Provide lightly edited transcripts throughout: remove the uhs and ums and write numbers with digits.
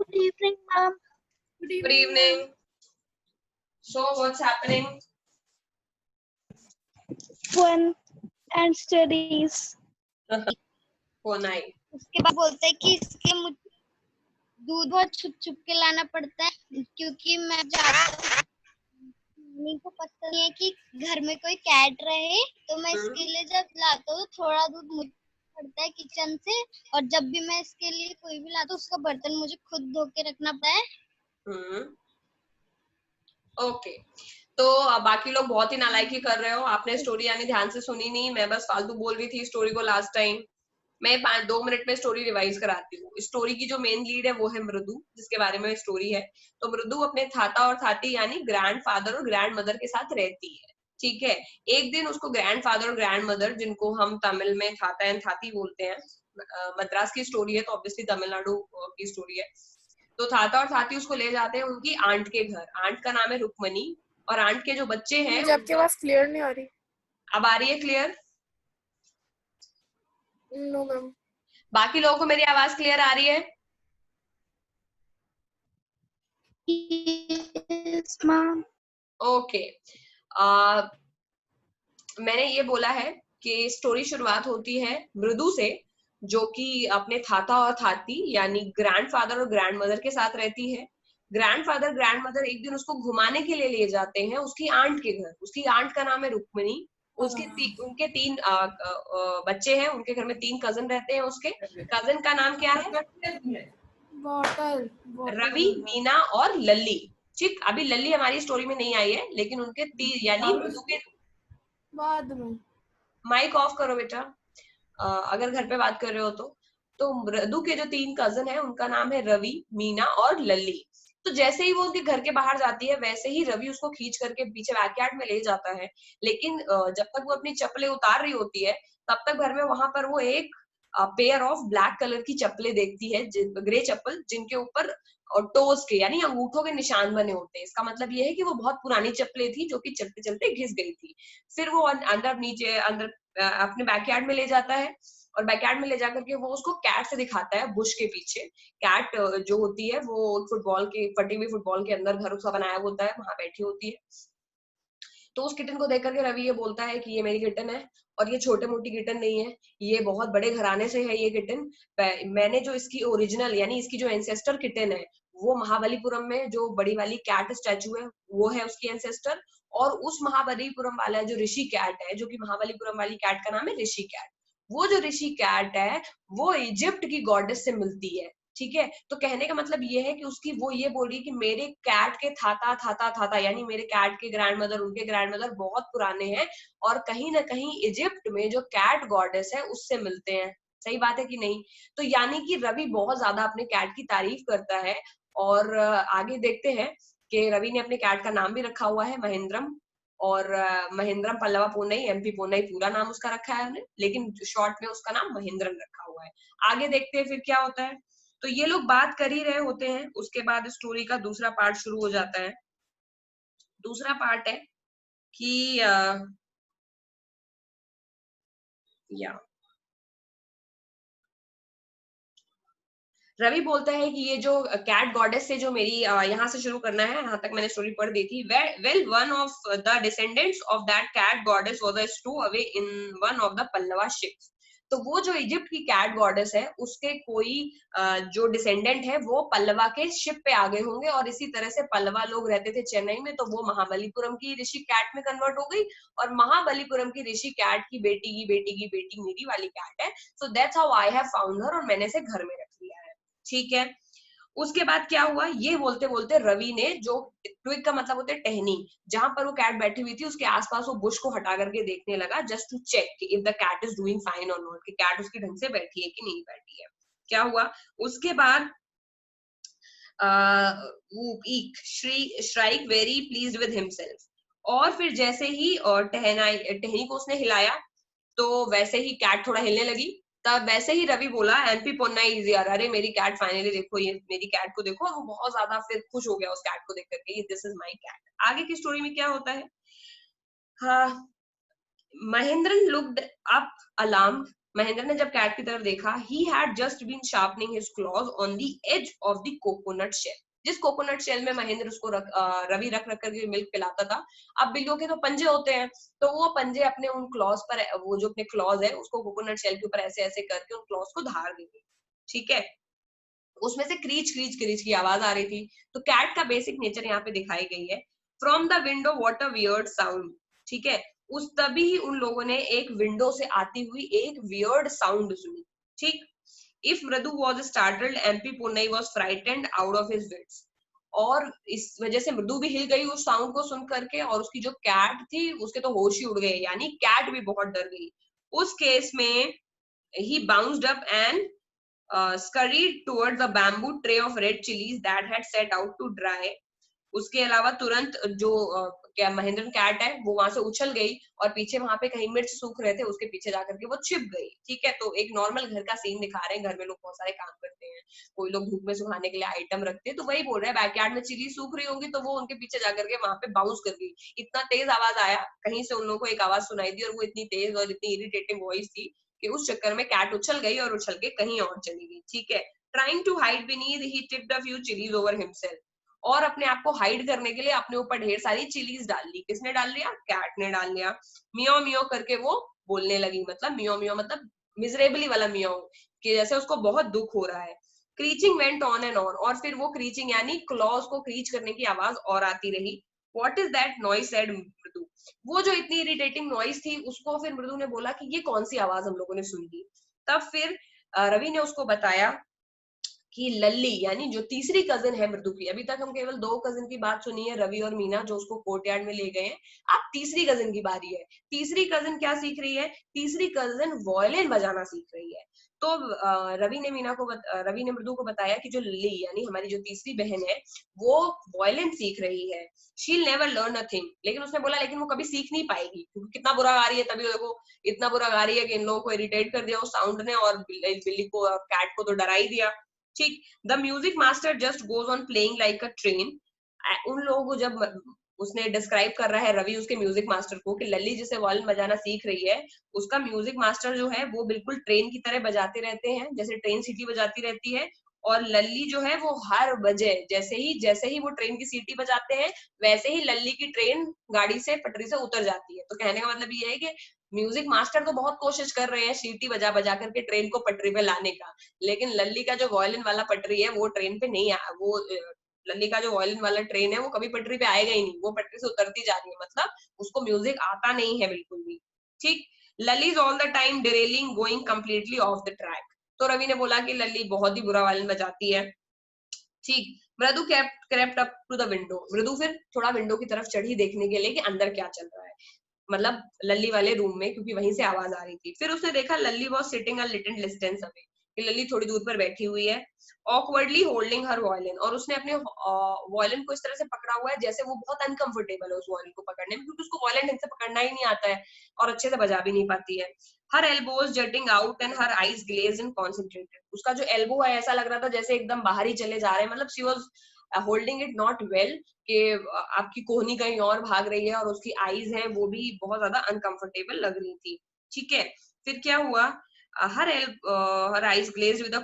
Good evening, ma'am. Good evening. So what's happening? Fun and studies. Phone आई. उसके बाद बोलता है कि इसके मुझे दूध बहुत छुप छुप के लाना पड़ता है क्योंकि मैं जाता हूँ, मम्मी को पता नहीं है कि घर में कोई कैट रहे, तो मैं इसके लिए जब लाता हूँ थोड़ा दूध मुझे पड़ता है किचन से, और जब भी मैं इसके लिए कोई भी लाता हूँ उसका बर्तन मुझे खुद धो के रखना पड़ता है. ओके. तो बाकी लोग बहुत ही नालायकी कर रहे हो. आपने स्टोरी यानी ध्यान से सुनी नहीं. मैं बस फालतू बोल रही थी स्टोरी को लास्ट टाइम. मैं 2 मिनट में स्टोरी रिवाइज कराती हूँ. स्टोरी की जो मेन लीड है वो है मृदु, जिसके बारे में स्टोरी है. तो मृदु अपने थाता और थाती यानी ग्रैंड फादर और ग्रैंड मदर के साथ रहती है. ठीक है. एक दिन उसको ग्रैंड फादर और ग्रैंड मदर, जिनको हम तमिल में थाता एंड थाती बोलते हैं, मद्रास की स्टोरी है तो ऑब्वियसली तमिलनाडु की स्टोरी है. तो थाता और थाती उसको ले जाते हैं उनकी आंट के घर. आंट का नाम है रुक्मणी, और आंट के जो बच्चे हैं. मुझे आपकी आवाज क्लियर नहीं आ रही. अब आ रही है क्लियर? No ma'am. बाकी लोगों को मेरी आवाज क्लियर आ रही है? Yes, ma'am. ओके. मैंने ये बोला है कि स्टोरी शुरुआत होती है मृदु से, जो कि अपने थाता और थाती यानी ग्रैंडफादर और ग्रैंड मदर के साथ रहती है. ग्रैंडफादर ग्रैंड मदर एक दिन उसको घुमाने के लिए ले जाते हैं उसकी आंट के घर. उसकी आंट का नाम है रुक्मिणी. उनके 3 बच्चे हैं. उनके घर में 3 कजन रहते हैं. उसके कजन का नाम क्या है? रवि, मीना और लल्ली. ठीक. अभी लल्ली हमारी स्टोरी में नहीं आई है, लेकिन उनके यानी मृदु के बाद में माइक ऑफ करो बेटा अगर घर पे बात कर रहे हो तो मृदु के जो 3 कजन है उनका नाम है रवि, मीना और लल्ली. तो जैसे ही वो उनके घर के बाहर जाती है वैसे ही रवि उसको खींच करके पीछे बैकयार्ड में ले जाता है. लेकिन जब तक वो अपनी चप्पलें उतार रही होती है तब तक घर में वहां पर वो एक पेयर ऑफ ब्लैक कलर की चप्पलें देखती है, ग्रे चप्पल, जिनके ऊपर टोज के यानी अंगूठों के निशान बने होते हैं. इसका मतलब ये है कि वो बहुत पुरानी चप्पलें थी जो कि चलते चलते घिस गई थी. फिर वो अंदर अपने बैकयार्ड में ले जाता है, और बैकयार्ड में ले जाकर के वो उसको कैट से दिखाता है बुश के पीछे. कैट जो होती है वो फटी हुई फुटबॉल के अंदर घर उसका बनाया होता है, वहां बैठी होती है. तो उस किटन को देख करके रवि ये बोलता है कि ये मेरी किटन है, और ये छोटे मोटी किटन नहीं है, ये बहुत बड़े घराने से है ये किटन. मैंने जो इसकी ओरिजिनल यानी इसकी जो एंसेस्टर किटन है वो महाबलीपुरम में जो बड़ी वाली कैट स्टैचू है वो है उसकी एंसेस्टर. और उस महाबलीपुरम वाला जो ऋषि कैट है, जो कि महाबलीपुरम वाली कैट का नाम है ऋषि कैट, वो जो ऋषि कैट है वो इजिप्ट की गॉडेस से मिलती है. ठीक है. तो कहने का मतलब ये है कि उसकी वो ये बोल रही है कि मेरे कैट के थाता थाता थाता यानी मेरे कैट के ग्रैंड मदर, उनके ग्रैंड मदर बहुत पुराने हैं, और कहीं ना कहीं इजिप्ट में जो कैट गॉडेस है उससे मिलते हैं. सही बात है कि नहीं? तो यानी कि रवि बहुत ज्यादा अपने कैट की तारीफ करता है. और आगे देखते हैं कि रवि ने अपने कैट का नाम भी रखा हुआ है महेंद्रम. और महेंद्रम पल्लवा पोन्नई एमपी पोन्नई पूरा नाम उसका रखा है हमने, लेकिन शॉर्ट में उसका नाम महेंद्रम रखा हुआ है. आगे देखते हैं फिर क्या होता है. तो ये लोग बात कर ही रहे होते हैं, उसके बाद स्टोरी का दूसरा पार्ट शुरू हो जाता है. दूसरा पार्ट है कि रवि बोलता है कि ये जो कैट गॉडेस से जो मेरी यहाँ से शुरू करना है, यहाँ तक मैंने स्टोरी पढ़ दी थी. Well one of the descendants of that cat goddess was a stowaway in one of the Pallava ships. तो वो जो इजिप्ट की कैट गॉडेस है उसके कोई जो डिसेंडेंट है वो पल्लवा के शिप पे आ गए होंगे, और इसी तरह से पल्लवा लोग रहते थे चेन्नई में, तो वो महाबलीपुरम की ऋषि कैट में कन्वर्ट हो गई, और महाबलीपुरम की ऋषि कैट की बेटी मेरी वाली कैट है. So that's how I have found her, और मैंने इसे घर में रख लिया है. ठीक है. उसके बाद क्या हुआ, ये बोलते बोलते रवि ने, जो ट्विग का मतलब होता है टहनी, जहां पर वो कैट बैठी हुई थी उसके आसपास वो बुश को हटा करके देखने लगा, just to check if the cat is doing fine और नॉट, कि कैट उसकी ढंग से बैठी है कि नहीं बैठी है. क्या हुआ उसके बाद, shrike very pleased with himself. और फिर जैसे ही टहनी को उसने हिलाया तो वैसे ही कैट थोड़ा हिलने लगी. तब वैसे ही रवि बोला एमपी पोन्ना इज हियर, अरे मेरी कैट फाइनली देखो, ये मेरी कैट को देखो. और वो बहुत ज्यादा फिर खुश हो गया उस कैट को देख करके, दिस इज माय कैट. आगे की स्टोरी में क्या होता है. हाँ, Mahendran looked up alarmed Mahendra ने जब कैट की तरफ देखा, he had just been sharpening his claws on the edge of the coconut shell. जिस कोकोनट शेल में महेंद्र उसको रवि रख रख करके मिल्क पिलाता था, अब बिल्लियों के तो पंजे होते हैं, तो वो पंजे अपने उन क्लॉज पर, वो जो अपने क्लॉज है उसको कोकोनट शेल के ऊपर ऐसे ऐसे करके उन क्लॉज को धार देंगे, ठीक है। उसमें से क्रीच क्रीच क्रीच की आवाज आ रही थी। तो कैट का बेसिक नेचर यहाँ पे दिखाई गई है। From the window what a weird sound, ठीक है। उस तभी उन लोगों ने एक विंडो से आती हुई एक वियर्ड साउंड सुनी, ठीक। If Mridu was startled, MP Punnai was frightened out of his wits. और इस वजह से मृदु भी हिल गई उस साउंड को सुन करके, और उसकी जो कैट थी उसके तो होश ही उड़ गए, यानी कैट भी बहुत डर गई। उस केस में he bounced up and scurried towards the bamboo tray of red chilies that had set out to dry. उसके अलावा तुरंत जो क्या महेंद्र कैट है वो वहां से उछल गई और पीछे वहां पे कहीं मिर्च सूख रहे थे उसके पीछे जाकर के वो छिप गई, ठीक है। तो एक नॉर्मल घर का सीन दिखा रहे हैं, घर में लोग बहुत सारे काम करते हैं, कोई लोग धूप में सुखाने के लिए आइटम रखते हैं, तो वही बोल रहे हैं बैकयार्ड में चिली सूख रही होंगी तो वो उनके पीछे जाकर के वहां पे बाउंस कर गई। इतना तेज आवाज आया, कहीं से उन लोगों को एक आवाज सुनाई दी और वो इतनी तेज और इतनी इरिटेटिंग वॉइस थी कि उस चक्कर में कैट उछल गई और उछल के कहीं और चली गई, ठीक है। Trying to hide beneath he tipped a few chilies over himself. और अपने आप को हाइड करने के लिए अपने ऊपर ढेर सारी चिलीज डाल ली। किसने डाल लिया? कैट ने डाल लिया। मियो मियो करके वो बोलने लगी, मतलब मियो मियो मतलब मिजरेबली वाला मियो, कि जैसे उसको बहुत दुख हो रहा है। क्रीचिंग वेंट ऑन एंड ऑन, और फिर वो क्रीचिंग यानी क्लॉज को क्रीच करने की आवाज और आती रही। What is that noise said मृदु। वो जो इतनी इरिटेटिंग नॉइज थी उसको फिर मृदु ने बोला कि ये कौन सी आवाज हम लोगों ने सुन ली। तब फिर रवि ने उसको बताया कि लल्ली यानी जो तीसरी कजिन है मृदु की, अभी तक हम केवल 2 कजिन की बात सुनी है, रवि और मीना जो उसको कोर्टयार्ड में ले गए हैं, अब तीसरी कजिन की बारी है। तीसरी कजिन क्या सीख रही है? तीसरी कजिन वॉयलिन बजाना सीख रही है। तो रवि ने मृदु को बताया कि जो लल्ली यानी हमारी जो तीसरी बहन है वो वॉयलिन सीख रही है। शील नेवर लर्न अ थिंग, लेकिन उसने बोला लेकिन वो कभी सीख नहीं पाएगी क्योंकि कितना बुरा गा रही है, तभी देखो इतना बुरा गा रही है कि इन लोगों को इरिटेट कर दिया उस साउंड ने, और बिल्ली को और कैट को तो डरा ही दिया, ठीक। The music master just goes on playing like a train. उन लोगों को जब उसने डिस्क्राइब कर रहा है रवि उसके म्यूजिक मास्टर को कि लल्ली जिसे वॉयलिन बजाना सीख रही है उसका म्यूजिक मास्टर जो है वो बिल्कुल ट्रेन की तरह बजाते रहते हैं, जैसे ट्रेन सीटी बजाती रहती है। और लल्ली जो है वो हर बजे जैसे ही वो ट्रेन की सीटी बजाते हैं वैसे ही लल्ली की ट्रेन गाड़ी से पटरी से उतर जाती है। तो कहने का मतलब ये है कि म्यूजिक मास्टर तो बहुत कोशिश कर रहे हैं सीटी बजा बजा करके ट्रेन को पटरी पे लाने का, लेकिन लल्ली का जो वॉयलिन वाला पटरी है वो ट्रेन पे नहीं वो लल्ली का जो वॉयलिन वाला ट्रेन है वो कभी पटरी पे आएगा ही नहीं, वो पटरी से उतरती जा रही है, मतलब उसको म्यूजिक आता नहीं है बिल्कुल भी, ठीक। Lalli is all the time derailing going completely off the track. तो रवि ने बोला कि लल्ली बहुत ही बुरा वॉयलिन बजाती है, ठीक। मृदु crept up to the window, मृदु फिर थोड़ा विंडो की तरफ चढ़ी देखने के लिए कि अंदर क्या चल रहा है, मतलब लल्ली वाले रूम में, क्योंकि वहीं से आवाज आ रही थी। फिर उसने देखा Lalli was sitting a little distance away, कि लल्ली थोड़ी दूर पर बैठी हुई है। ऑकवर्डली होल्डिंग हर वॉयलिन, और उसने अपने वॉयलिन को इस तरह से पकड़ा हुआ है जैसे वो बहुत अनकंफर्टेबल है उस वॉयलिन को पकड़ने में, क्योंकि उसको वॉयलिन ढंग से पकड़ना ही नहीं आता है और अच्छे से बजा भी नहीं पाती है। Her elbows jutting out and her eyes glazed and concentrated, उसका जो एल्बो है ऐसा लग रहा था जैसे एकदम बाहर ही चले जा रहे हैं, मतलब she was holding it not well, कि आपकी कोहनी कहीं और भाग रही है, और उसकी आईज हैं वो भी बहुत ज्यादा अनकंफर्टेबल लग रही थी, ठीक है। फिर क्या हुआ? her eyes glazed with the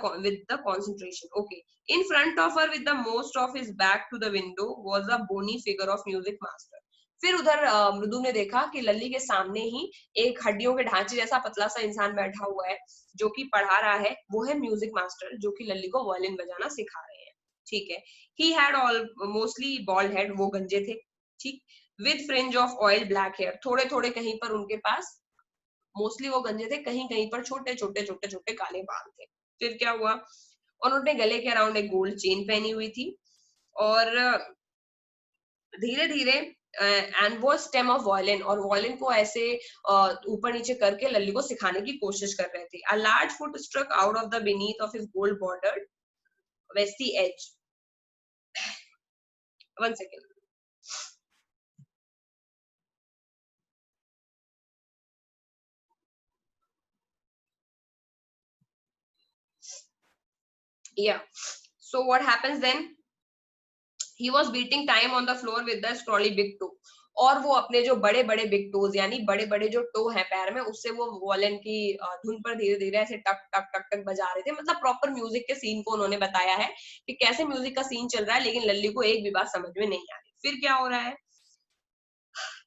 concentration. Okay. In front of her, with the most of his back to the window, was a bony figure of music master. फिर उधर मृदु ने देखा कि लल्ली के सामने ही एक हड्डियों के ढांचे जैसा पतला सा इंसान बैठा हुआ है जो कि पढ़ा रहा है, वो है म्यूजिक मास्टर जो कि लल्ली को वॉयलिन बजाना सिखा रहे हैं, ठीक है। He had all mostly bald head, वो गंजे थे, ठीक, with fringe of oil black hair, थोड़े थोड़े कहीं पर उनके पास, मोस्टली वो गंजे थे, कहीं कहीं पर छोटे छोटे छोटे छोटे काले बाल थे। फिर क्या हुआ? उन्होंने गले के अराउंड एक गोल्ड चेन पहनी हुई थी, और धीरे धीरे एंड वो स्टेम ऑफ वॉयलिन, और वॉयलिन को ऐसे ऊपर नीचे करके लल्ली को सिखाने की कोशिश कर रहे थे। A large foot struck out of the beneath of his gold bordered vesty edge. One second. Yeah. So what happens then? He was beating time on the floor with the scrawly big toe. और वो अपने जो बड़े बड़े big toes यानी बड़े बड़े जो टो है पैर में, उससे वो वॉयलिन की धुन पर धीरे धीरे ऐसे टक टक टक टक बजा रहे थे। मतलब प्रॉपर म्यूजिक के सीन को उन्होंने बताया है कि कैसे म्यूजिक का सीन चल रहा है, लेकिन लल्ली को एक भी बात समझ में नहीं आ रही। फिर क्या हो रहा है,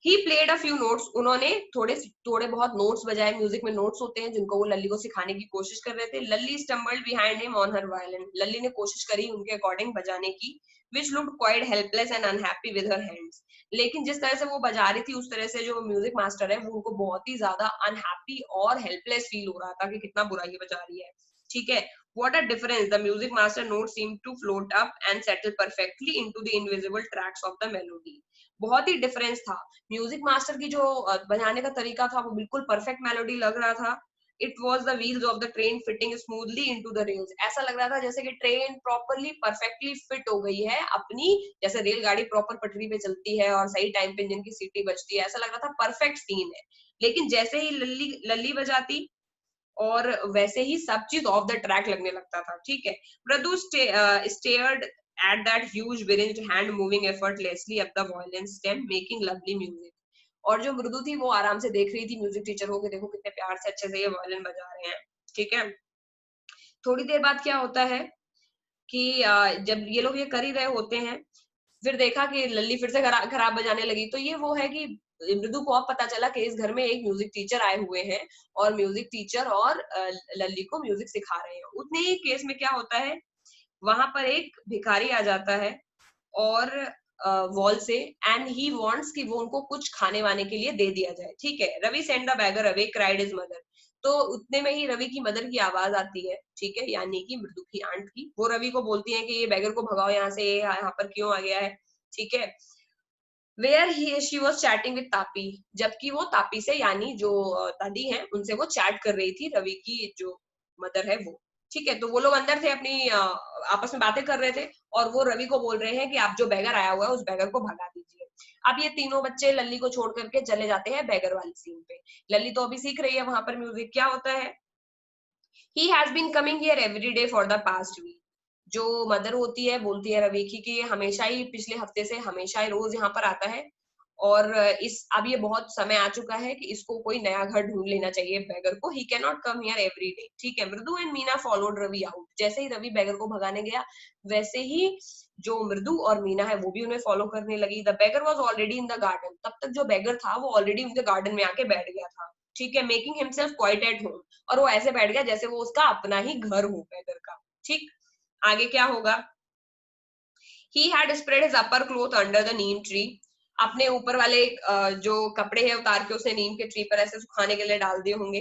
he played a few notes, उन्होंने थोड़े थोड़े बहुत नोट्स बजाए। म्यूजिक में नोट्स होते हैं जिनको वो लल्ली को सिखाने की कोशिश कर रहे थे। Lalli stumbled behind him on her violin, Lalli ने कोशिश करी उनके अकॉर्डिंग बजाने की, which looked quite helpless and unhappy with her hands. लेकिन जिस तरह से वो बजा रही थी उस तरह से जो म्यूजिक मास्टर है वो उनको बहुत ही ज्यादा अनहैप्पी और हेल्पलेस फील हो रहा था कि कितना बुरा ये बजा रही है। ठीक है, what a difference, the music master notes seemed to float up and settle perfectly into the invisible tracks of the melody। बहुत ही डिफरेंस था। म्यूजिक मास्टर की जो बजाने का तरीका था वो बिल्कुल परफेक्ट मेलोडी लग रहा था। It was the wheels of the train fitting smoothly into the rails, ऐसा लग रहा था जैसे कि ट्रेन प्रॉपरली परफेक्टली फिट हो गई है अपनी, जैसे रेलगाड़ी प्रॉपर पटरी पे चलती है और सही टाइम पे इंजन की सीटी बजती है, ऐसा लग रहा था परफेक्ट सीन है। लेकिन जैसे ही लल्ली लल्ली बजाती और वैसे ही सब चीज ऑफ द ट्रैक लगने लगता था। ठीक है, मृदु stared at that huge bridge hand moving effortlessly up the violin stem making lovely music। और जो मृदु थी वो आराम से देख रही थी म्यूजिक टीचर को कि देखो कितने प्यार से अच्छे से ये वायलिन बजा रहे हैं। ठीक है, थोड़ी देर बाद क्या होता है कि जब ये लोग ये कर ही रहे होते हैं, फिर देखा कि लल्ली फिर से खराब बजाने लगी। तो ये वो है कि मृदु को अब पता चला कि इस घर में एक म्यूजिक टीचर आए हुए हैं और म्यूजिक टीचर और लल्ली को म्यूजिक सिखा रहे हैं। उतने ही केस में क्या होता है, वहां पर एक भिखारी आ जाता है और वॉल से, एंड ही वांट्स कि वो उनको कुछ खाने वाने के लिए दे दिया जाए। ठीक है, Ravi send the beggar away cried his mother. तो उतने में ही रवि की मदर की आवाज आती है। ठीक है, यानी कि मृदु की आंट की। वो रवि को बोलती है कि ये बैगर को भगाओ यहाँ से, ये यहाँ पर क्यों आ गया है। ठीक है, where she was chatting with Tapi, जबकि वो तापी से यानी जो दादी हैं उनसे वो चैट कर रही थी, रवि की जो मदर है वो। ठीक है, तो वो लोग अंदर थे अपनी आपस में बातें कर रहे थे और वो रवि को बोल रहे हैं कि आप जो बैगर आया हुआ है उस बैगर को भगा दीजिए। अब ये तीनों बच्चे लल्ली को छोड़ करके चले जाते हैं बैगर वाली सीन पे। लल्ली तो अभी सीख रही है वहां पर म्यूजिक। क्या होता है, he has been coming here every day for the past week. जो मदर होती है बोलती है रवि की कि ये हमेशा ही पिछले हफ्ते से हमेशा ही रोज यहाँ पर आता है और इस अब ये बहुत समय आ चुका है कि इसको कोई नया घर ढूंढ लेना चाहिए बैगर को। He can not come here every day. ठीक है, Mridu and Meena followed Ravi out. जैसे ही रवि बैगर को भगाने गया वैसे ही जो मृदु और मीना है वो भी उन्हें फॉलो करने लगी। The bagger was already in the garden. तब तक जो बैगर था वो ऑलरेडी उनके गार्डन में आके बैठ गया था। ठीक है, making himself quite at home. और वो ऐसे बैठ गया जैसे वो उसका अपना ही घर हो बैगर का। ठीक, आगे क्या होगा, he had spread his upper cloth under the neem tree। अपने ऊपर वाले जो कपड़े हैं उतार के उसने नीम के ट्री पर ऐसे सुखाने के लिए डाल दिए होंगे।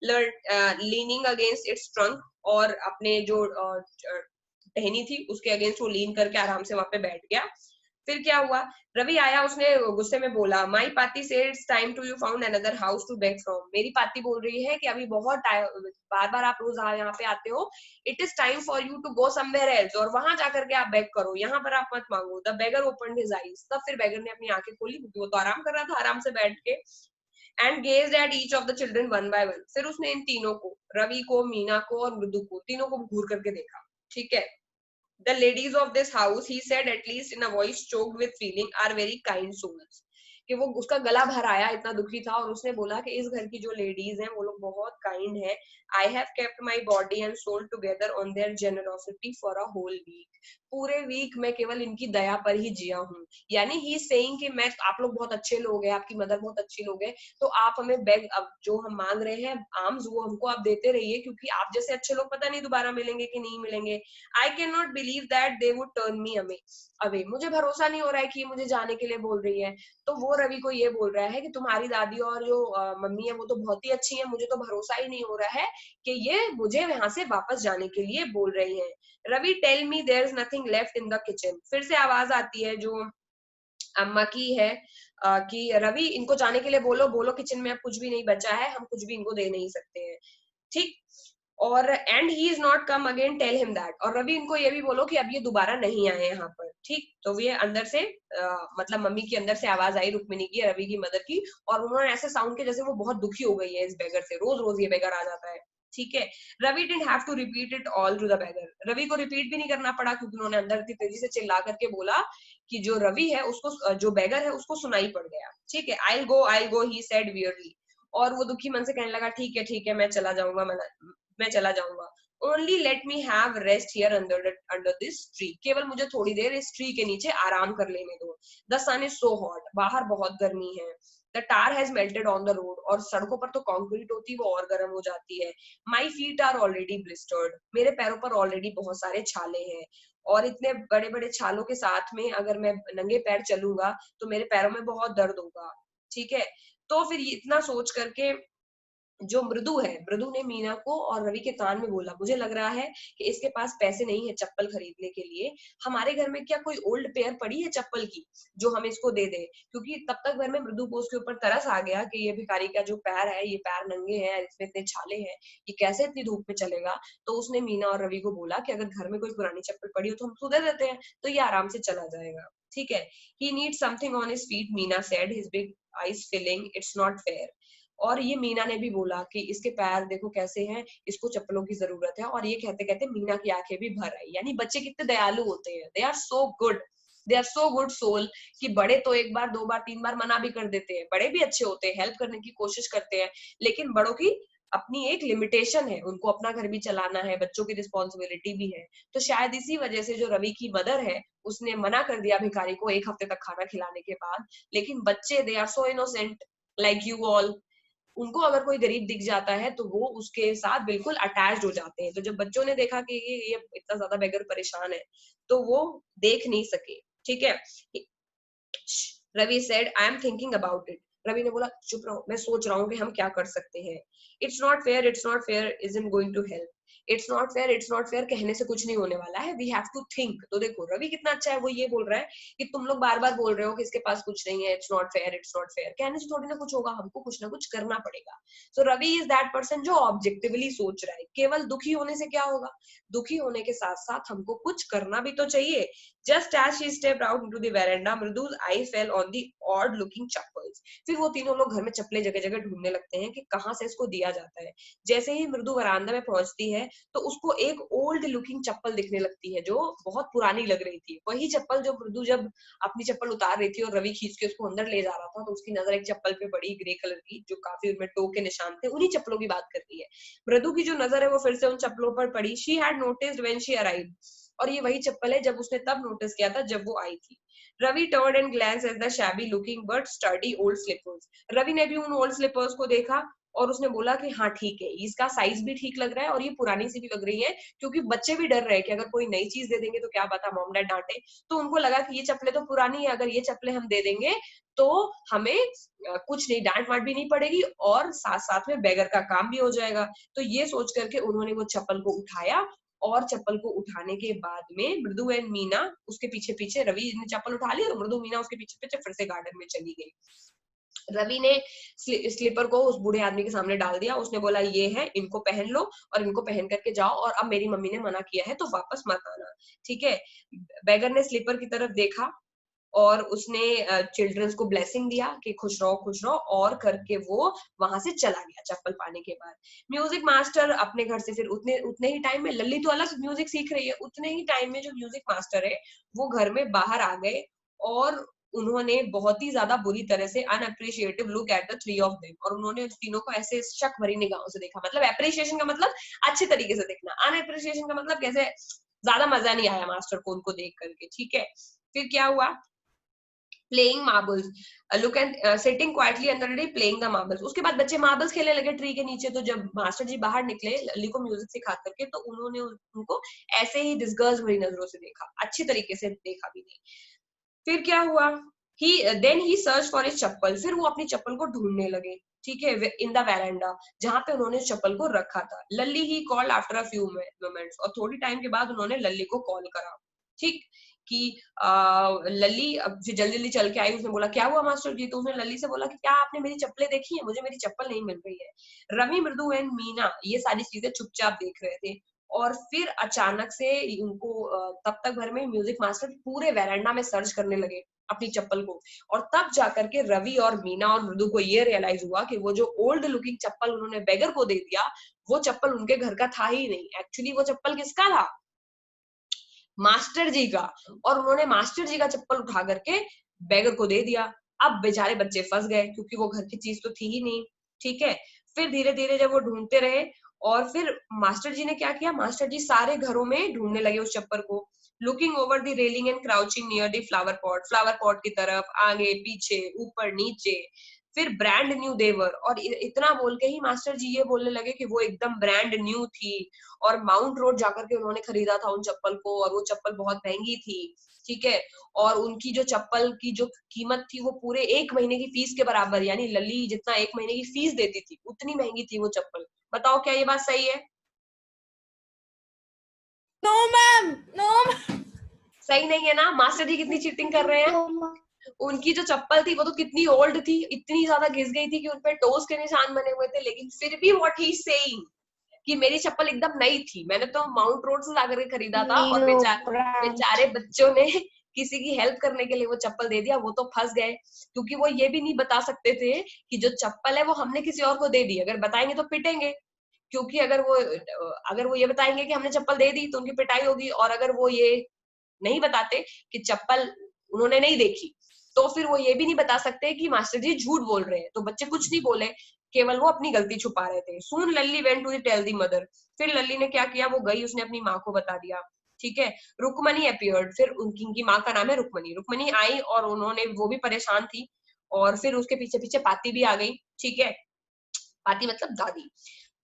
लीनिंग अगेंस्ट इट्स ट्रंक, और अपने जो टहनी थी उसके अगेंस्ट वो लीन करके आराम से वहां पे बैठ गया। फिर क्या हुआ, रवि आया, उसने गुस्से में बोला, my paati says it's time to you found another house to beg from. मेरी पाती बोल रही है कि अभी बहुत बार बार आप रोज यहाँ पे आते हो, it is time for you to go somewhere else, और वहां जाकर के आप बेग करो, यहाँ पर आप मत मांगो। The beggar opened his eyes. तब फिर बेगर ने अपनी आंखें खोली क्योंकि वो तो आराम कर रहा था आराम से बैठ के। And gazed at each of the children one by one. फिर उसने इन तीनों को, रवि को, मीना को और मृदु को, तीनों को घूर करके देखा। ठीक है, the ladies of this house, he said at least in a voice choked with feeling, are very kind souls। कि वो उसका गला भर आया, इतना दुखी था, और उसने बोला कि इस घर की जो लेडीज हैं वो लोग बहुत काइंड हैं। I have kept my body and soul together on their generosity for a whole week. पूरे वीक मैं केवल इनकी दया पर ही जिया हूँ। यानी ही इज सेइंग कि मैं, आप लोग बहुत अच्छे लोग हैं, आपकी मदर बहुत अच्छी लोग है, तो आप हमें बेग, अब जो हम मांग रहे हैं आर्म्स वो हमको आप देते रहिए, क्योंकि आप जैसे अच्छे लोग पता नहीं दोबारा मिलेंगे कि नहीं मिलेंगे। I can not believe that they would turn me away. मुझे भरोसा नहीं हो रहा है कि ये मुझे जाने के लिए बोल रही है। तो वो रवि को ये बोल रहा है कि तुम्हारी दादी और जो मम्मी है वो तो बहुत ही अच्छी है, मुझे तो भरोसा ही नहीं हो रहा है कि ये मुझे यहाँ से वापस जाने के लिए बोल रही है। Ravi tell me there is nothing left in the kitchen. फिर से आवाज आती है जो अम्मा की है कि रवि इनको जाने के लिए बोलो, बोलो किचन में अब कुछ भी नहीं बचा है, हम कुछ भी इनको दे नहीं सकते हैं। ठीक, और and he is not come again tell him that. और रवि इनको ये भी बोलो कि अब ये दोबारा नहीं आए यहाँ पर। ठीक, तो ये अंदर से मतलब मम्मी की अंदर से आवाज आई, रुक्मिणी की, रवि की मदर की, और उन्होंने ऐसे साउंड के जैसे वो बहुत दुखी हो गई है इस बेगर से, रोज रोज ये बेगर आ जाता है। ठीक है। Ravi didn't have to repeat it all to the beggar. Ravi को रिपीट भी नहीं करना पड़ा क्योंकि उन्होंने अंदर इतनी तेजी से चिल्ला करके बोला कि जो रवि है उसको, जो beggar है उसको सुनाई पड़ गया। ठीक है। I'll go he said weirdly. और वो दुखी मन से कहने लगा ठीक है मैं चला जाऊंगा, मैं चला जाऊंगा। Only let me have rest here under this tree. केवल मुझे थोड़ी देर इस ट्री के नीचे आराम कर लेने दो। The sun is so hot. बाहर बहुत गर्मी है। The tar has melted on the road. और सड़कों पर तो कंक्रीट होती है वो और गर्म हो जाती है। My feet are already blistered. मेरे पैरों पर ऑलरेडी बहुत सारे छाले हैं। और इतने बड़े बड़े छालों के साथ में अगर मैं नंगे पैर चलूंगा तो मेरे पैरों में बहुत दर्द होगा। ठीक है। तो फिर इतना सोच करके जो मृदु है, मृदु ने मीना को और रवि के कान में बोला, मुझे लग रहा है कि इसके पास पैसे नहीं है चप्पल खरीदने के लिए। हमारे घर में क्या कोई ओल्ड पेयर पड़ी है चप्पल की जो हम इसको दे दें? क्योंकि तब तक घर में मृदु को उसके ऊपर तरस आ गया कि ये भिखारी का जो पैर है, ये पैर नंगे हैं, इसमें इतने छाले हैं, ये कैसे इतनी धूप में चलेगा। तो उसने मीना और रवि को बोला कि अगर घर में कोई पुरानी चप्पल पड़ी हो तो हम उसको दे देते हैं, तो ये आराम से चला जाएगा। ठीक है। He needs something on his feet, Meena said, his big eyes filling. It's not fair. और ये मीना ने भी बोला कि इसके पैर देखो कैसे हैं, इसको चप्पलों की जरूरत है। और ये कहते कहते मीना की आंखें भी भर आई। यानी बच्चे कितने दयालु होते हैं, they are so good soul कि बड़े तो एक बार, दो बार, तीन बार मना भी कर देते हैं। बड़े भी अच्छे होते हैं, हेल्प करने की कोशिश करते हैं, लेकिन बड़ों की अपनी एक लिमिटेशन है, उनको अपना घर भी चलाना है, बच्चों की रिस्पॉन्सिबिलिटी भी है। तो शायद इसी वजह से जो रवि की मदर है उसने मना कर दिया भिखारी को 1 हफ्ते तक खाना खिलाने के बाद। लेकिन बच्चे they are so innocent like you all. उनको अगर कोई गरीब दिख जाता है तो वो उसके साथ बिल्कुल अटैच्ड हो जाते हैं। तो जब बच्चों ने देखा कि ये इतना ज्यादा बेगर परेशान है तो वो देख नहीं सके। ठीक है। Ravi said I am thinking about it. Ravi ने बोला चुप रहो, मैं सोच रहा हूँ कि हम क्या कर सकते हैं। It's not fair isn't going to help. It's not fair कहने से कुछ नहीं होने वाला है, वी हैव टू थिंक. तो देखो रवि कितना अच्छा है, वो ये बोल रहा है कि तुम लोग बार बार बोल रहे हो कि इसके पास कुछ नहीं है, इट्स नॉट फेयर कहने से थोड़ी ना कुछ होगा, हमको कुछ ना कुछ करना पड़ेगा. सो रवि इज दैट पर्सन जो ऑब्जेक्टिवली सोच रहा है। केवल दुखी होने से क्या होगा, दुखी होने के साथ साथ हमको कुछ करना भी तो चाहिए. Just as she stepped out into the veranda, Mridu's eye fell on the odd looking chappals. फिर वो तीनों लोग घर में चप्पलें जगह जगह ढूंढने लगते हैं कि कहाँ से इसको दिया जाता है. जैसे ही मृदु वरांडा में पहुंचती है तो उसको एक ओल्ड लुकिंग चप्पल दिखने लगती है जो बहुत पुरानी लग रही थी. वही चप्पल जो मृदु जब अपनी चप्पल उतार रही थी और रवि खींच के उसको अंदर ले जा रहा था तो उसकी नजर एक चप्पल पे पड़ी ग्रे कलर की जो काफी उनमें टो के निशान थे. उन्हीं चप्पलों की बात कर रही है. मृदु की जो नजर है वो फिर से उन चप्पलों पर पड़ी. She had noticed when she arrived. और ये वही चप्पल है जब उसने तब नोटिस किया था जब वो आई थी. Ravi turned and glanced at the shabby looking but sturdy old slippers. Ravi ने भी उन ओल्ड स्लीपर्स को देखा और उसने बोला कि हाँ ठीक है, इसका साइज भी ठीक लग रहा है और ये पुरानी सी भी लग रही है. क्योंकि बच्चे भी डर रहे हैं कि अगर कोई नई चीज दे देंगे तो क्या पता मॉम डैड डांटे. तो उनको लगा कि ये चप्पलें तो पुरानी है, अगर ये चप्पलें हम दे देंगे तो हमें कुछ नहीं, डांट वाट भी नहीं पड़ेगी और साथ साथ में बेगर का काम भी हो जाएगा. तो ये सोच करके उन्होंने वो चप्पल को उठाया और चप्पल को उठाने के बाद में मृदु एंड मीना उसके पीछे पीछे, रवि ने चप्पल उठा ली तो मृदु मीना उसके पीछे पीछे फिर से गार्डन में चली गई. रवि ने स्लीपर को उस बूढ़े आदमी के सामने डाल दिया. उसने बोला ये है, इनको पहन लो और इनको पहन करके जाओ और अब मेरी मम्मी ने मना किया है तो वापस मत आना. ठीक है. बैगर ने स्लीपर की तरफ देखा और उसने चिल्ड्रंस को ब्लेसिंग दिया कि खुश रहो और करके वो वहां से चला गया चप्पल पाने के बाद. म्यूजिक मास्टर अपने घर से फिर उतने ही टाइम में, लल्ली तो अलग म्यूजिक सीख रही है, उतने ही टाइम में जो म्यूजिक मास्टर है वो घर में बाहर आ गए और उन्होंने बहुत ही ज्यादा बुरी तरह से unappreciative look at the three of them. और उन्होंने उस तीनों को ऐसे शक भरी निगाहों से देखा. मतलब एप्रिशिएशन का मतलब अच्छे तरीके से देखना, अनअप्रिशिएशन का मतलब कैसे ज्यादा मजा नहीं आया मास्टर को उनको देख करके. ठीक है. फिर क्या हुआ, playing marbles. Look and sitting quietly under tree playing the marbles. उसके बाद बच्चे मार्बल्स खेलने लगे ट्री के नीचे. तो जब मास्टर जी बाहर निकले लल्ली को म्यूजिक सिखा करके तो उन्होंने उनको ऐसे ही डिस्गस्ट भरी नजरों से देखा, अच्छी तरीके से देखा भी नहीं. फिर क्या हुआ, then he searched for his चप्पल. फिर वो अपनी चप्पल को ढूंढने लगे. ठीक है. इन द वेरेंडा जहां पे उन्होंने चप्पल को रखा था. Lalli he called after a few moments. और थोड़ी टाइम के बाद उन्होंने लल्ली को कॉल करा. ठीक कि लल्ली अब जल्दी जल्दी चल के आई. उसने बोला क्या हुआ मास्टर जी. तो उसने लल्ली से बोला कि क्या आपने मेरी चप्पलें देखी है, मुझे मेरी चप्पल नहीं मिल रही है. रवि, मृदु एंड मीना ये सारी चीजें चुपचाप देख रहे थे. और फिर अचानक से उनको तब तक भर में म्यूजिक मास्टर पूरे वेरेंडा में सर्च करने लगे अपनी चप्पल को। और तब जाकर के रवि और मीना और मृदु को ये रियलाइज हुआ कि वो जो ओल्ड लुकिंग चप्पल उन्होंने बेगर को दे दिया, वो चप्पल उनके घर का था ही नहीं। एक्चुअली वो चप्पल किसका था? मास्टर जी का। और उन्होंने मास्टर जी का चप्पल उठा करके बेगर को दे दिया। अब बेचारे बच्चे फंस गए क्योंकि वो घर की चीज तो थी ही नहीं। ठीक है, फिर धीरे धीरे जब वो ढूंढते रहे और फिर मास्टर जी ने क्या किया, मास्टर जी सारे घरों में ढूंढने लगे उस चप्पल को, looking over the railing and crouching near the flower pot की तरफ, आगे पीछे ऊपर नीचे। फिर ब्रांड न्यू देवर, और इतना बोल के ही मास्टर जी ये बोलने लगे कि वो एकदम ब्रांड न्यू थी और माउंट रोड जाकर के उन्होंने खरीदा था उन चप्पल को, और वो चप्पल बहुत महंगी थी। ठीक है, और उनकी जो चप्पल की जो कीमत थी वो पूरे 1 महीने की फीस के बराबर, यानी लली जितना 1 महीने की फीस देती थी उतनी महंगी थी वो चप्पल। बताओ क्या ये बात सही है? No ma'am, no. सही नहीं है ना? मास्टर जी कितनी चीटिंग कर रहे हैं। No, ma'am. उनकी जो चप्पल थी वो तो कितनी ओल्ड थी, इतनी ज्यादा घिस गई थी कि उनपे टोस के निशान बने हुए थे, लेकिन फिर भी व्हाट ही सेइंग कि मेरी चप्पल एकदम नई थी, मैंने तो माउंट रोड से जाकर के खरीदा था। और New brand. बेचारे बच्चों ने किसी की हेल्प करने के लिए वो चप्पल दे दिया, वो तो फंस गए क्योंकि वो ये भी नहीं बता सकते थे कि जो चप्पल है वो हमने किसी और को दे दी। अगर बताएंगे तो पिटेंगे, क्योंकि अगर वो ये बताएंगे कि हमने चप्पल दे दी तो उनकी पिटाई होगी, और अगर वो ये नहीं बताते कि चप्पल उन्होंने नहीं देखी तो फिर वो ये भी नहीं बता सकते कि मास्टर जी झूठ बोल रहे हैं। तो बच्चे कुछ नहीं बोले, केवल वो अपनी गलती छुपा रहे थे। Soon Lalli went to tell the mother, फिर लल्ली ने क्या किया, वो गई, उसने अपनी माँ को बता दिया। ठीक है, रुकमणी अपीयर्ड, फिर उनकी माँ का नाम है रुकमणी। रुकमणी आई और उन्होंने, वो भी परेशान थी, और फिर उसके पीछे पीछे पाती भी आ गई। ठीक है, पाती मतलब दादी।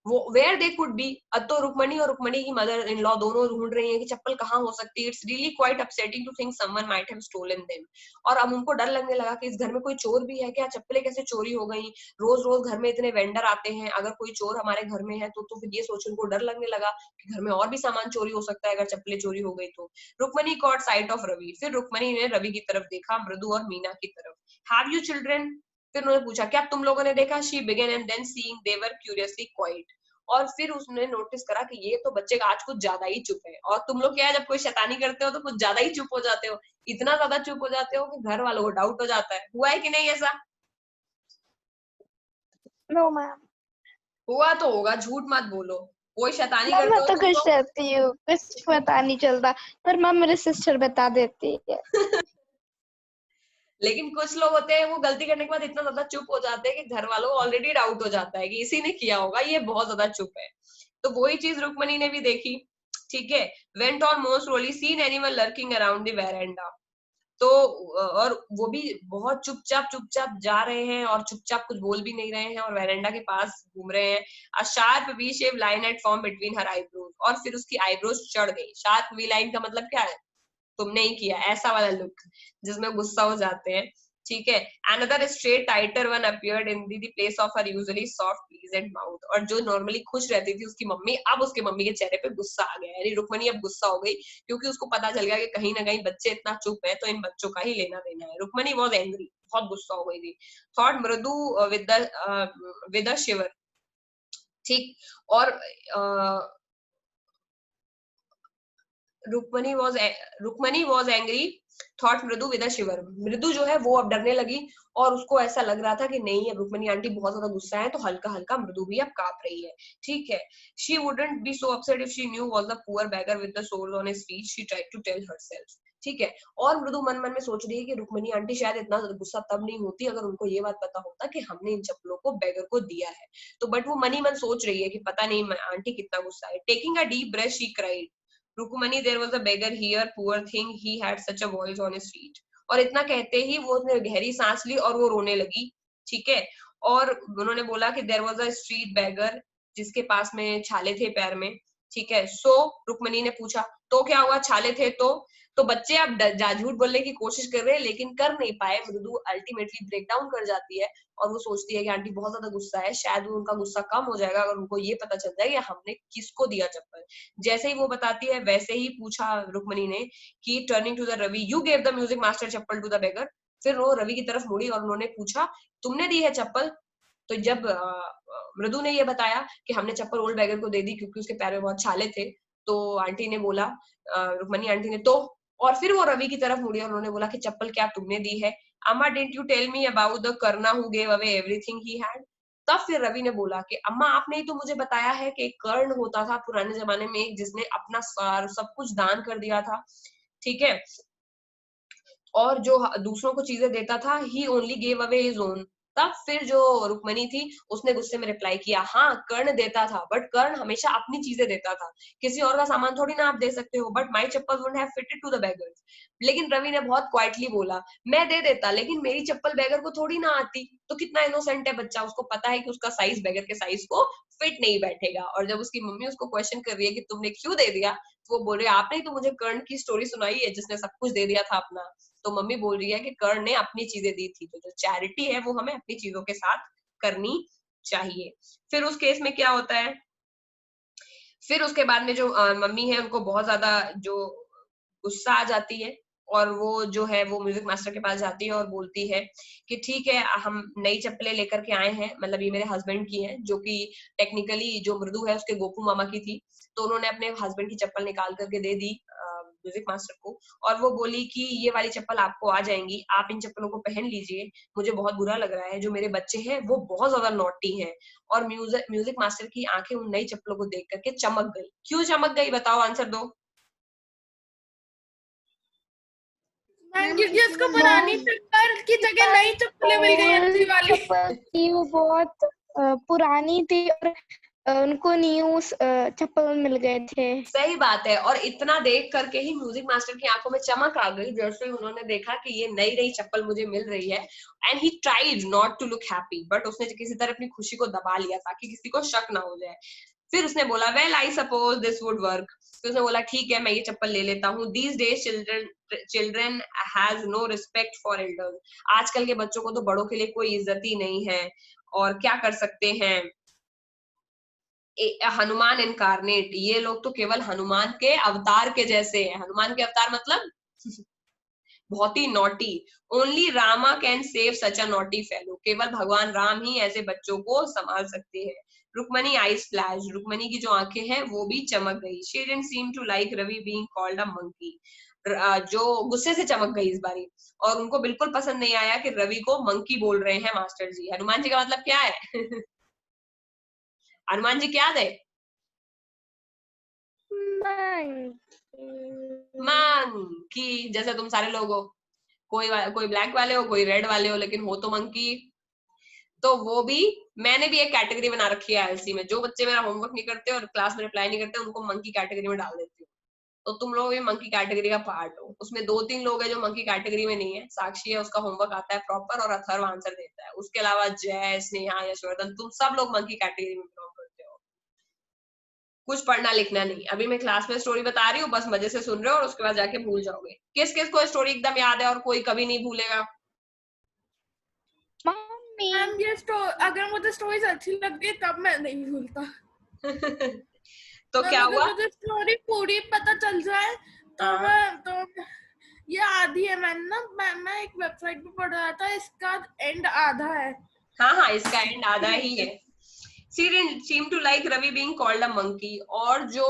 वो वेयर दे कुड बी, अब तो रुकमणी और रुकमणी की मदर इन लॉ दोनों ढूंढ रही हैं कि चप्पल कहाँ हो सकती है। It's really quite upsetting to think someone might have stolen them. और अब उनको डर लगने लगा कि इस घर में कोई चोर भी है क्या, चप्पलें कैसे चोरी हो गई। रोज रोज घर में इतने वेंडर आते हैं, अगर कोई चोर हमारे घर में है तो फिर ये सोच उनको डर लगने लगा कि घर में और भी सामान चोरी हो सकता है अगर चप्पलें चोरी हो गई तो। Rukmani caught sight of Ravi, फिर रुकमणी ने रवि की तरफ देखा, मृदु और मीना की तरफ। हैव यू चिल्ड्रन, फिर उन्होंने पूछा क्या तुम लोगों ने देखा। She began and then seeing they were curiously quiet, और फिर उसने नोटिस करा कि ये तो बच्चे आज कुछ ज्यादा ही चुप है। और तुम लोग क्या है, जब कोई शैतानी करते हो तो कुछ ज्यादा ही चुप हो जाते हो, इतना ज्यादा चुप हो जाते हो कि घर वालों को डाउट हो जाता है। हुआ है कि नहीं ऐसा? No, ma'am. हुआ तो होगा, झूठ मत बोलो। कोई शैतानी मैम करते मैं हो तो तुम खुश रहती हूँ, कुछ पता नहीं चलता, पर मैम मेरी सिस्टर बता देती है। लेकिन कुछ लोग होते हैं वो गलती करने के बाद इतना ज्यादा चुप हो जाते हैं कि घर वालों को ऑलरेडी डाउट हो जाता है कि इसी ने किया होगा, ये बहुत ज्यादा चुप है। तो वही चीज रुकमणी ने भी देखी। ठीक है, went on more slowly, seen animal lurking around the veranda. तो और वो भी बहुत चुपचाप चुपचाप जा रहे हैं और चुपचाप कुछ बोल भी नहीं रहे हैं और वेरेंडा के पास घूम रहे हैं। A sharp V shape line at form between her eyebrows, और फिर उसकी आईब्रोज चढ़ गई। शार्प वी लाइन का मतलब क्या है, तुमने ही किया, ऐसा वाला लुक जिसमें गुस्सा हो जाते हैं। ठीक है, another straight tighter one appeared in the place of her usually soft pleasant mouth, और जो नॉर्मली खुश रहती थी उसकी मम्मी, अब उसके मम्मी के चेहरे पे गुस्सा आ गया, यानी रुकमणी अब गुस्सा हो गई क्योंकि उसको पता चल गया कि कहीं ना कहीं बच्चे इतना चुप है तो इन बच्चों का ही लेना देना है। रुकमणी वॉज एंग्री, बहुत गुस्सा हो गई थी। थॉट मृदु विद अ शिवर। ठीक, और रुक्मणी वॉज एंग्री, थॉट मृदु विद अ शिवर। मृदु जो है वो अब डरने लगी और उसको ऐसा लग रहा था कि नहीं, अब रुक्मणी आंटी बहुत ज्यादा गुस्सा है, तो हल्का हल्का मृदु भी अब कांप रही है। ठीक है, she wouldn't be so upset if she knew was the poor beggar with the sole on his feet, she tried to tell herself. ठीक है, और मृदु मन मन में सोच रही है कि रुक्मणी आंटी शायद इतना गुस्सा तब नहीं होती अगर उनको ये बात पता होता कि हमने इन चप्पलों को बैगर को दिया है। तो बट वो मनी मन सोच रही है कि पता नहीं आंटी कितना गुस्सा है। Taking a deep breath she cried, Rukmani, there was a beggar here, poor thing, he had such a voice on his feet। और इतना कहते ही वो उसने गहरी सांस ली और वो रोने लगी। ठीक है, और उन्होंने बोला कि there was a street beggar, जिसके पास में छाले थे पैर में। ठीक है, सो रुकमणी ने पूछा तो क्या हुआ, छाले थे तो बच्चे अब झूठ बोलने की कोशिश कर रहे हैं लेकिन कर नहीं पाए। मृदु अल्टीमेटली ब्रेक डाउन कर जाती है और वो सोचती है कि आंटी बहुत ज्यादा गुस्सा है, शायद वो उनका गुस्सा कम हो जाएगा अगर उनको ये पता चल जाए कि हमने किसको दिया चप्पल। जैसे ही वो बताती है वैसे ही पूछा रुक्मणी ने कि turning to the Ravi, you gave the music master chappal to the beggar. फिर वो रवि की तरफ मुड़ी और उन्होंने पूछा तुमने दी है चप्पल। तो जब मृदु ने ये बताया कि हमने चप्पल ओल्ड बैगर को दे दी क्योंकि उसके पैर में बहुत छाले थे, तो आंटी ने बोला, रुक्मणी आंटी ने, और फिर वो रवि की तरफ मुड़ी और उन्होंने बोला कि चप्पल क्या तुमने दी है? अम्मा didn't you tell me about the Karna who gave away everything he had? तब फिर रवि ने बोला कि अम्मा आपने ही तो मुझे बताया है कि एक कर्ण होता था पुराने जमाने में, एक जिसने अपना सार सब कुछ दान कर दिया था, ठीक है, और जो दूसरों को चीजें देता था, he only gave away his own. तब फिर जो रुक्मणी थी उसने गुस्से में रिप्लाई किया, हाँ कर्ण देता था, बट कर्ण हमेशा अपनी चीजें देता था, किसी और का सामान थोड़ी ना आप दे सकते हो, but my chappal wouldn't have fitted to the beggars. लेकिन रवि ने बहुत क्वाइटली बोला, मैं दे देता लेकिन मेरी चप्पल बेगर को थोड़ी ना आती। तो कितना इनोसेंट है बच्चा, उसको पता है कि उसका साइज बेगर के साइज को फिट नहीं बैठेगा। और जब उसकी मम्मी उसको क्वेश्चन कर रही है कि तुमने क्यों दे दिया, तो वो बोल रही है आपने ही तो मुझे कर्ण की स्टोरी सुनाई है जिसने सब कुछ दे दिया था अपना। तो मम्मी बोल रही है कि कर्ण ने अपनी चीजें दी थी, तो जो चैरिटी है वो हमें अपनी चीजों के साथ करनी चाहिए। फिर उस केस में क्या होता है, फिर उसके बाद में जो मम्मी है उनको बहुत ज्यादा जो गुस्सा आ जाती है, और वो जो है वो म्यूजिक मास्टर के पास जाती है और बोलती है कि ठीक है हम नई चप्पलें लेकर के आए हैं, मतलब ये मेरे हस्बैंड की है, जो कि टेक्निकली जो मृदु है उसके गोपू मामा की थी। तो उन्होंने अपने हस्बैंड की चप्पल निकाल करके दे दी म्यूजिक मास्टर को, और वो बोली कि ये वाली चप्पल आपको आ जाएंगी, आप इन चप्पलों को पहन लीजिए, मुझे बहुत बुरा लग रहा है, जो मेरे बच्चे हैं वो बहुत ज्यादा नॉटी हैं। और म्यूजिक मास्टर की आंखें उन नई चप्पलों को देख करके चमक गई। क्यों चमक गई बताओ, आंसर दो। मैम क्योंकि उसको पुरानी चप्पल की जगह नई चप्पलें मिल गई अच्छी वाली। चप्पल थी वो बहुत पुरानी थी, और उनको न्यू चप्पल मिल गए थे। सही बात है, और इतना देख करके ही म्यूजिक मास्टर की आंखों में चमक आ गई जैसे उन्होंने देखा कि ये नई नई चप्पल मुझे मिल रही है। And he tried not to look happy, but उसने किसी तरह अपनी खुशी को दबा लिया ताकि किसी को शक ना हो जाए। फिर उसने बोला well I suppose this would work. फिर उसने बोला ठीक है मैं ये चप्पल ले लेता हूँ। These days children has no respect for elders. आजकल के बच्चों को तो बड़ों के लिए कोई इज्जत ही नहीं है, और क्या कर सकते हैं, हनुमान इनकारनेट, ये लोग तो केवल हनुमान के अवतार के जैसे हैं। हनुमान के अवतार मतलब बहुत ही naughty. Only Rama can save such a naughty fellow. केवल भगवान राम ही ऐसे बच्चों को संभाल सकते हैं। रुक्मणी आईज फ्लैश, रुक्मणी की जो आंखें हैं वो भी चमक गई। She didn't seem to like Ravi being called a monkey. जो गुस्से से चमक गई इस बारी, और उनको बिल्कुल पसंद नहीं आया कि रवि को मंकी बोल रहे हैं मास्टर जी। हनुमान जी का मतलब क्या है हनुमान जी क्या थे? मंकी, जैसे तुम सारे लोग हो, कोई ब्लैक वाले हो, कोई रेड वाले हो, लेकिन हो तो मंकी। तो वो भी, मैंने भी एक कैटेगरी बना रखी है आईएलसी में, जो बच्चे मेरा होमवर्क नहीं करते और क्लास में रिप्लाई नहीं करते उनको मंकी कैटेगरी में डाल देती हूँ। तो तुम लोग भी मंकी कैटेगरी का पार्ट हो। उसमें 2-3 लोग हैं जो मंकी कैटेगरी में नहीं है। साक्षी है, उसका होमवर्क आता है प्रॉपर और अथर्व आंसर देता है। उसके अलावा जय, स्नेहा, यशवर्धन, तुम सब लोग मंकी कैटेगरी में बिलोंग करते हो। कुछ पढ़ना लिखना नहीं। अभी मैं क्लास में स्टोरी बता रही हूँ, बस मजे से सुन रहे हो और उसके बाद जाके भूल जाओगे। किस किस को स्टोरी एकदम याद है और कोई कभी नहीं भूलेगा? मम्मी मैम ये अगर मुझे स्टोरीज अच्छी लगती है तब मैं नहीं भूलता। तो क्या अगर हुआ? मुझे स्टोरी पूरी पता चल जाए तो ये आधी है। मैं एक वेबसाइट पे पढ़ रहा था, इसका एंड आधा है। हाँ, इसका एंड आधा ही है। She didn't seem to like Ravi being called a monkey। और जो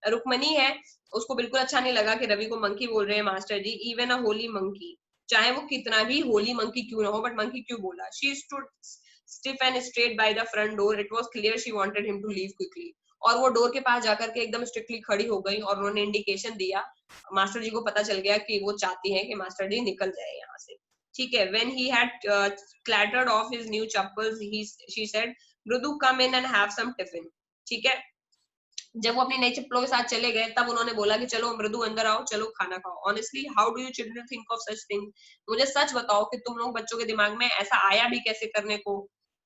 रुक्मणी है उसको बिल्कुल अच्छा नहीं लगा कि रवि को मंकी बोल रहे हैं master ji. Even a holy monkey, चाहे वो कितना भी होली मंकी क्यों ना हो, बट मंकी क्यों बोला? She stood stiff and straight by the front door. It was clear she wanted him to leave quickly। और वो डोर के पास जाकर के एकदम स्ट्रिक्टली खड़ी हो गई और उन्होंने इंडिकेशन दिया। मास्टर जी को पता चल गया कि वो चाहती हैं कि मास्टर जी निकल जाए यहाँ से। ठीक है। When he had clattered off his new chappals, she said, "Mrudu, come in and have some tiffin." ठीक है। जब वो अपनी नई चप्पलों के साथ चले गए तब उन्होंने बोला कि चलो मृदु अंदर आओ, चलो खाना खाओ। Honestly how do you children think of such thing? मुझे सच बताओ कि तुम लोग बच्चों के दिमाग में ऐसा आया भी कैसे करने को?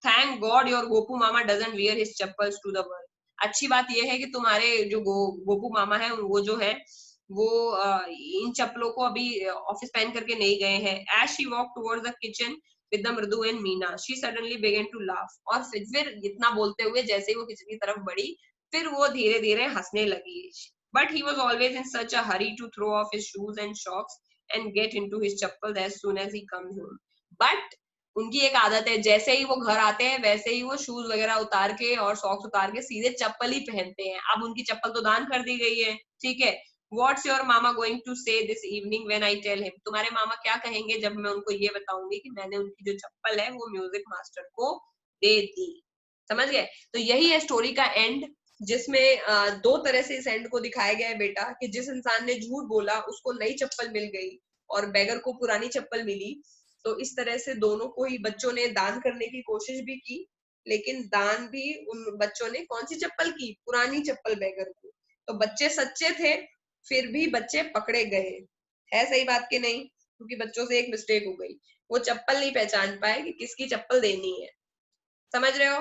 Thank God your Gopu mama doesn't wear his chappals to the world. अच्छी बात यह है कि तुम्हारे जो गोपू मामा है वो जो है वो इन चप्पलों को अभी ऑफिस पहन करके नहीं गए हैं। As she walk towards the kitchen with the Mridu and Meena, she suddenly began to laugh। और फिर इतना बोलते हुए जैसे ही वो किचन की तरफ बढ़ी, फिर वो धीरे धीरे हंसने लगी। But he was always in such a hurry to throw off his shoes and socks and get into his chappals as soon as he comes home। But उनकी एक आदत है, जैसे ही वो घर आते हैं वैसे ही वो शूज वगैरह उतार के और सॉक्स उतार के सीधे चप्पल ही पहनते हैं। अब उनकी चप्पल तो दान कर दी गई है, ठीक है, What's your mama going to say this evening when I tell him? तुम्हारे मामा क्या कहेंगे जब मैं उनको ये बताऊंगी कि मैंने उनकी जो चप्पल है वो म्यूजिक मास्टर को दे दी। समझ गए? तो यही है स्टोरी का एंड, जिसमें दो तरह से इस एंड को दिखाया गया है बेटा, कि जिस इंसान ने झूठ बोला उसको नई चप्पल मिल गई और बेगर को पुरानी चप्पल मिली। तो इस तरह से दोनों को ही बच्चों ने दान करने की कोशिश भी की, लेकिन दान भी उन बच्चों ने कौन सी चप्पल की? पुरानी चप्पल बेगर को। तो बच्चे सच्चे थे, फिर भी बच्चे पकड़े गए। है सही बात कि नहीं? क्योंकि बच्चों से एक मिस्टेक हो गई, वो चप्पल नहीं पहचान पाए कि किसकी चप्पल देनी है। समझ रहे हो?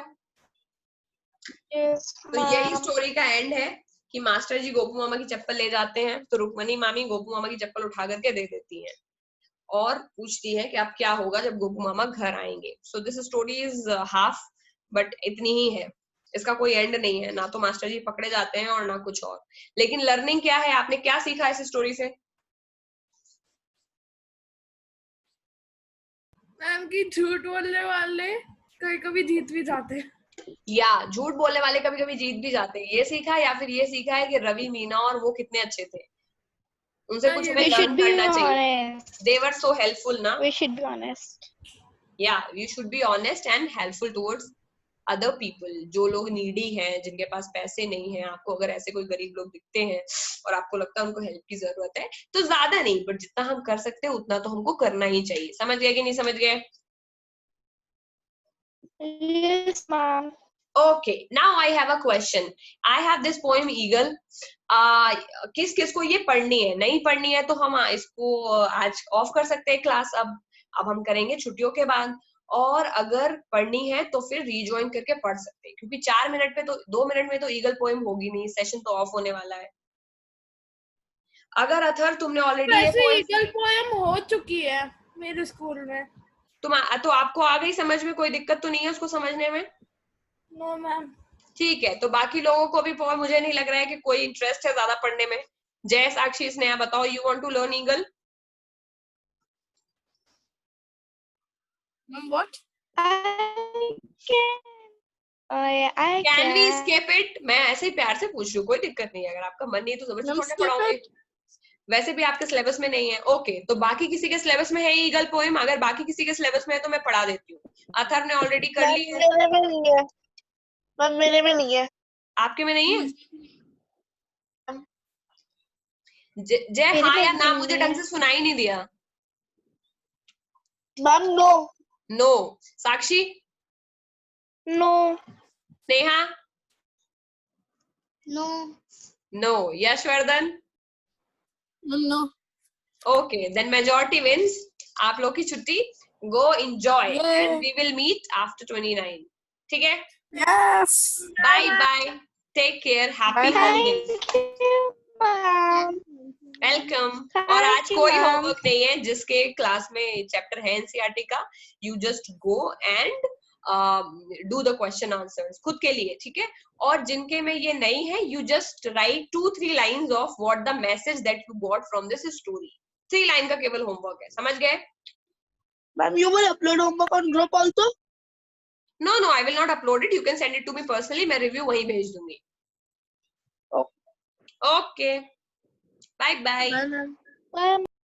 तो यही स्टोरी का एंड है कि मास्टर जी गोपू मामा की चप्पल ले जाते हैं, तो रुक्मणी मामी गोपू मामा की चप्पल उठा करके दे देती हैं और पूछती है कि अब क्या होगा जब गोपू मामा घर आएंगे। So this story is half, but इतनी ही है, इसका कोई एंड नहीं है। ना तो मास्टर जी पकड़े जाते हैं और ना कुछ और। लेकिन लर्निंग क्या है, आपने क्या सीखा इस स्टोरी से? मैम की झूठ बोलने वाले कभी कभी जीत भी जाते हैं, या झूठ बोलने वाले कभी कभी जीत भी जाते हैं, ये सीखा? या फिर ये सीखा है कि रवि, मीना और वो कितने अच्छे थे, उनसे कुछ हमें लर्न करना चाहिए। They were so helpful, ना? We should be honest. Yeah, you should be honest and helpful towards other people. जो लोग नीडी हैं, जिनके पास पैसे नहीं हैं, आपको अगर ऐसे कोई गरीब लोग दिखते हैं और आपको लगता है उनको हेल्प की जरूरत है, तो ज्यादा नहीं, बट जितना हम कर सकते हैं उतना तो हमको करना ही चाहिए। समझ गए कि नहीं समझ गए? Yes, ma'am. Okay, now I have a question. I have this poem Eagle. किस किस को ये पढ़नी है? नहीं पढ़नी है तो हम इसको आज ऑफ कर सकते हैं क्लास। अब हम करेंगे छुट्टियों के बाद, और अगर पढ़नी है तो फिर रीजॉइन करके पढ़ सकते हैं, क्योंकि 4 मिनट में तो 2 मिनट में तो ईगल पोएम होगी नहीं, सेशन तो ऑफ होने वाला है। अगर अथर तुमने ऑलरेडी ये वैसे पोएम ईगल पोएम हो चुकी है मेरे स्कूल में, तो आपको आ गई समझ में? कोई दिक्कत तो नहीं है उसको समझने में? No ma'am. ठीक है, तो बाकी लोगों को भी पोएम, मुझे नहीं लग रहा है कि कोई इंटरेस्ट है ज्यादा पढ़ने में। जय, साक्षी, स्नेहा, बताओ, you want to learn eagle? What? I can we can. Skip it? मैं ऐसे ही प्यार से पूछ रही हूँ, कोई दिक्कत नहीं है। अगर आपका मन नहीं तो जबरदस्ती थोड़ी ना पढ़ाऊंगी, वैसे भी आपके सिलेबस में नहीं है। ओके, तो बाकी किसी के सिलेबस में है ईगल पोएम? अगर बाकी किसी के सिलेबस में है तो मैं पढ़ा देती हूँ। अथर ने ऑलरेडी कर ली है। मेरे में नहीं है। मैम मेरे में नहीं है। आपके में नहीं है? जय, मेरे हाँ में या ना, नहीं मुझे है। ढंग से सुनाई नहीं दिया। Ma'am no. No. Sakshi? No. Neha? No. No. Yashvardhan? No. Okay, then majority wins. आप लोग की छुट्टी। Go enjoy and we will meet after 29। ठीक है? Yes. Bye bye, take care, happy holidays. Thank you, ma'am. Welcome. Thank और आज you, कोई ma'am. Homework नहीं है, जिसके क्लास में चैप्टर है एनसीईआरटी का, you just go and do the question answers खुद के लिए, ठीक है? और जिनके में ये नहीं है, you just right 2-3 lines of what the message that you got from this story. 3 line का केवल होमवर्क है, समझ गए? Ma'am, you will upload homework on group also? No no, I will not upload it, you can send it to me personally, मैं review वहीं भेज दूंगी। Okay, bye bye. Ma'am.